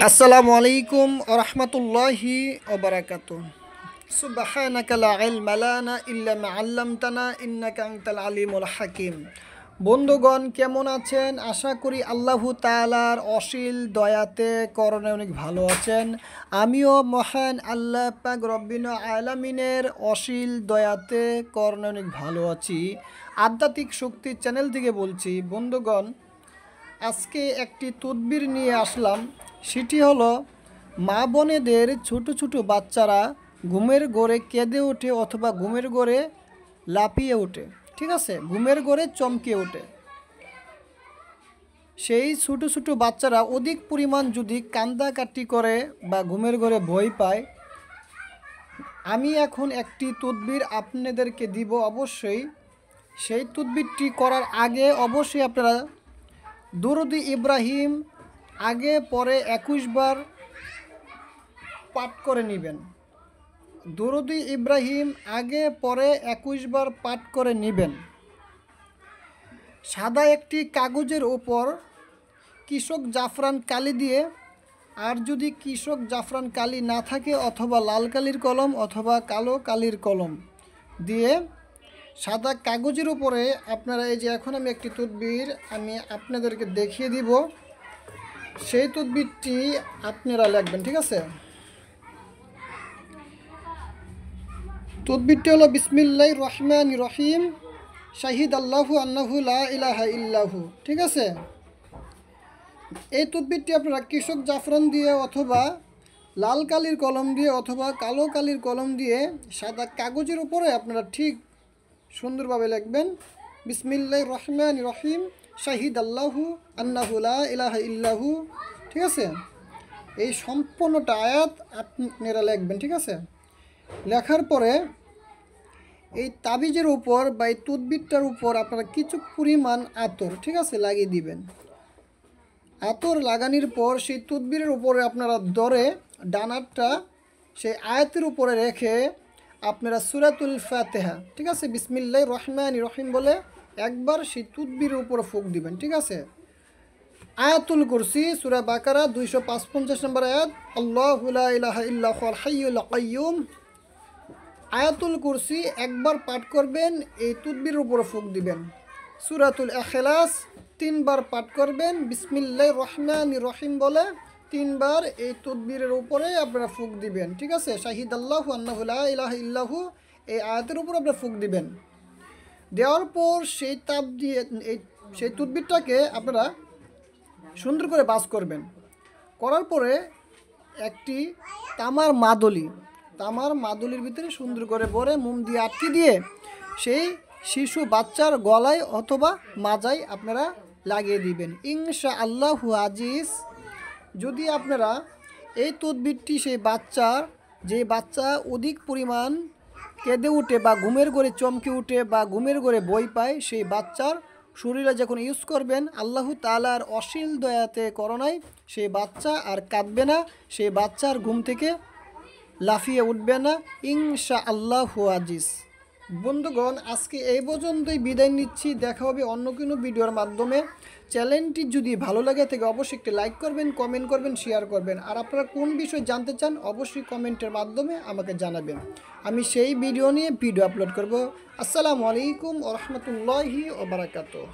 আসসালামু আলাইকুম ওয়া রাহমাতুল্লাহি ওয়া বারাকাতুহু। সুবহানাকা লা ইলমা লানা ইল্লা মা 'আল্লামতানা ইন্নাকা আনতাল আলিমুল হাকিম। বন্ধুগণ, কেমন আছেন? আশা করি আল্লাহু তাআলার অসীম দয়াতে করণে অনেক ভালো আছেন। আমিও মহান আল্লাহ পাক রব্বিল আলামিনের অসীম দয়াতে করণে অনেক ভালো আছি। আধ্যাত্মিক শক্তি চ্যানেল থেকে বলছি। বন্ধুগণ, আজকে একটি তদবির নিয়ে আসলাম। সেটি হলো মা বোনেদের ছোট ছোট বাচ্চারা ঘুমের ঘোরে কেঁদে ওঠে অথবা ঘুমের ঘোরে লাফিয়ে ওঠে, ঠিক আছে, ঘুমের ঘোরে চমকে ওঠে। সেই ছোট ছোট বাচ্চারা অধিক পরিমাণ যদি কান্দাকাটি করে বা ঘুমের ঘোরে ভয় পায়, আমি এখন একটি তদবির আপনাদেরকে দিব। অবশ্যই সেই তদবিরটি করার আগে অবশ্যই আপনারা দুরুদ ইব্রাহিম আগে পরে 21 বার পাঠ করে নেবেন। দুরুদ ইব্রাহিম আগে পরে 21 বার পাঠ করে নেবেন। সাদা একটি কাগজের ওপর কৃষক জাফরান কালি দিয়ে, আর যদি কৃষক জাফরান কালি না থাকে অথবা লাল কালির কলম অথবা কালো কালির কলম দিয়ে সাদা কাগজের উপরে আপনারা এই যে এখন আমি একটি তদবির আমি আপনাদেরকে দেখিয়ে দিব, সেই তদবিরটি আপনারা লিখবেন, ঠিক আছে। তদবিরটি হলো বিসমিল্লাহির রহমানির রহিম, শাহিদ আল্লাহু আন্নাহু লা ইলাহা ইল্লাহু, ঠিক আছে। এই তদবিরটি আপনারা কৃষক জাফরান দিয়ে অথবা লাল কালির কলম দিয়ে অথবা কালো কালির কলম দিয়ে সাদা কাগজের উপরে আপনারা ঠিক সুন্দরভাবে লিখবেন। বিসমিল্লাহির রহমানির রহিম, শাহিদ আল্লাহু আন্নাহু লা ইলাহা ইল্লাহু, ঠিক আছে। এই সম্পূর্ণটা আয়াত আপনারা লিখবেন, ঠিক আছে। লেখার পরে এই তাবিজের উপর বা এই তদবিরটার উপর আপনারা কিছু পরিমাণ আতর, ঠিক আছে, লাগিয়ে দিবেন। আতর লাগানোর পর সেই তদবিরের উপরে আপনারা ধরে ডানারটা সেই আয়াতের উপরে রেখে আপনারা সূরাতুল ফাতিহা, ঠিক আছে, বিসমিল্লাহির রহমানির রহিম বলে একবার সেই তদবিরের উপরে ফুঁক দিবেন, ঠিক আছে। আয়াতুল কুরসি সূরা বাকারা 255 নম্বর আয়াত, আল্লাহু লা ইলাহা ইল্লা হুয়াল হাইয়ুল কাইয়্যুম। আয়াতুল কুরসি একবার পাঠ করবেন, এই তদবিরের উপরে ফুঁক দিবেন। সূরাতুল ইখলাস 3 বার পাঠ করবেন, বিসমিল্লাহির রহমানির রহিম বলে 3 বার এই তদবিরের উপরে আপনারা ফুঁক দিবেন, ঠিক আছে। শাহিদ আল্লাহু আন্নাহু লা ইলাহা ইল্লাহু, এই আয়াতের উপর আপনারা ফুঁক দিবেন। দেওয়ার পর সেই তাপ দিয়ে সেই তদবিরটাকে আপনারা সুন্দর করে বাস করবেন। করার পরে একটি তামার মাদুলির ভিতরে সুন্দর করে ভরে মোম দিয়ে আটকে দিয়ে সেই শিশু বাচ্চার গলায় অথবা মাজায় আপনারা লাগিয়ে দিবেন। ইনশাআল্লাহু আজিজ। যদি আপনারা এই তদবিরটি সেই বাচ্চা অধিক পরিমাণ কেঁদে উঠে বা ঘুমের ঘরে চমকে উঠে বা ঘুমের ঘরে ভয় পায়, সেই বাচ্চার শরীরে যখন ইউজ করবেন, আল্লাহু তাআলার অসীম দয়াতে করোনায় সেই বাচ্চা আর কাঁদবে না, সেই বাচ্চার ঘুম থেকে লাফিয়ে উঠবে না, ইনশাআল্লাহু আজিজ। বন্ধুগণ, আজকে এই পর্যন্তই বিদায় নিচ্ছি। দেখা হবে অন্য কোনো ভিডিওর মাধ্যমে। চ্যানেলটি যদি ভালো লাগে থাকে অবশ্যই একটি লাইক করবেন, কমেন্ট করবেন, শেয়ার করবেন। আর আপনারা কোন বিষয় জানতে চান অবশ্যই কমেন্টের মাধ্যমে আমাকে জানাবেন। আমি সেই ভিডিও নিয়ে ভিডিও আপলোড করব। আসসালামু আলাইকুম ওয়া রাহমাতুল্লাহি ওয়া বারাকাতুহু।